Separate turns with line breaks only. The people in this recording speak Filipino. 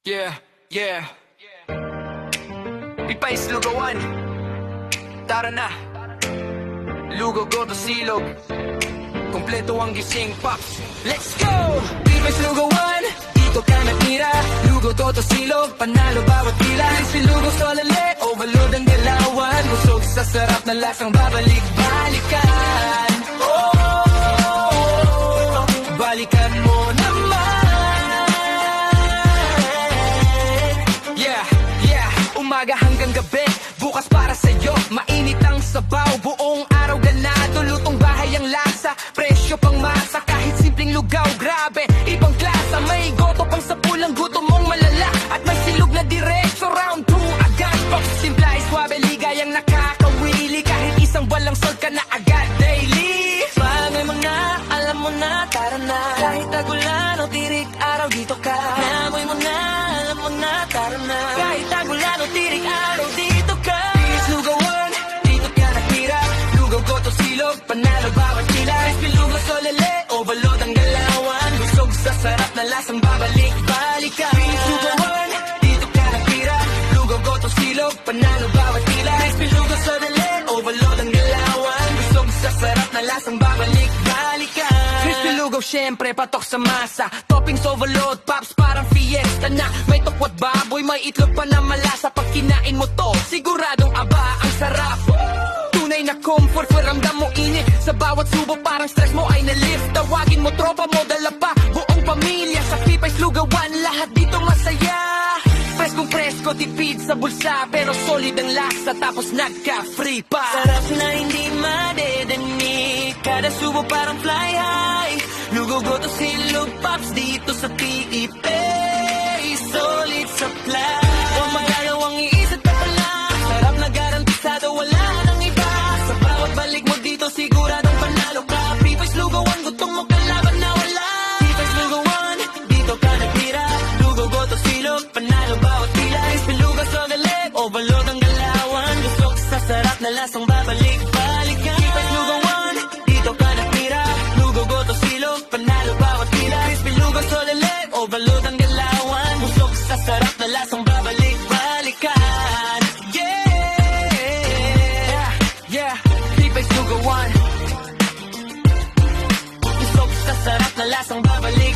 Yeah, yeah. Pipay Lugawan. Tara na. Lugaw go to silog. Kompleto ang gising pops. Let's go! Pipay Lugawan. Dito ka natira. Lugaw to silog. Panalo bawat pila. Si lugaw solale. Overload ang galawan. Busog sa sarap na lasang babalik-balikan. Oh, balikan mo naman. Yeah, yeah. Umaga hanggang gabi, bukas para sa'yo. Mainit ang sabaw, buong araw ganado. Lutong bahay ang lasa, presyo pang masa. Kahit simpleng lugaw, grabe, ibang klasa. May goto pang sa pulang gutom mong malala. At may silog na diretso, round 2 agad. Pagsimpla ay swabe, ligayang nakakawili. Kahit isang balang sol ka na agad daily. Bagay mga, alam mo na, tara na. Kahit tagulan o tirik araw, dito ka. Namoy mo na, alam mo na, tara na. Kahit tagulan o tirik araw, dito ka. Pipay Lugawan, dito ka natira. Lugaw ko to silog, panalo bawat kila. Crispy lugaw solele, overload ang galawan. Busog sa sarap na lasang babalik-balikan. Pipay Lugawan, dito ka natira. Lugaw ko to silog, panalo bawat kila. Crispy lugaw solele, overload ang galawan. Busog sa sarap na lasang babalik-balikan. Crispy lugaw syempre patok sa masa. Toppings overload, pops parang fiesta na. May tokwat baboy, may itlog pa na malasa. Pag kinain mo to, siguradong aba ang sarap. Tunay na comfort, paramdam mo init. Sa bawat subo parang stress mo ay na-lift. Tawagin mo tropa mo, dala pa buong pamilya. Sa Pipay Lugawan, lahat dito masaya. Preskong presko, tipid sa bulsa. Pero solid ang lasa, tapos nagka-free pa. Sarap na hindi madedeni. Kada subo parang fly high. Lugaw go to silog pops dito sa PIP. Solid supply. Huwag magdalawang iisip ka pala. Sarap na garantisado, wala nang iba. Sa bawat balik mo dito, siguradong panalo ka. Pipay Lugawan, gutong mo kalaban na wala. Pipay Lugawan, dito ka natira. Lugaw go to silog, panalo bawat pila. Crispy lugaw sa galit, overload ang galawan. Busog sa sarap na lasang babalik-balikan. Pipay Lugawan, dito ka natira. Lugaw go to silog, panalo bawat pila. Crispy lugaw sa galit, overload ang galawan. Busog sa sarap na lasang babalik-balikan. Yeah, yeah, Pipay Lugawan. Busog sa sarap na lasang babalik.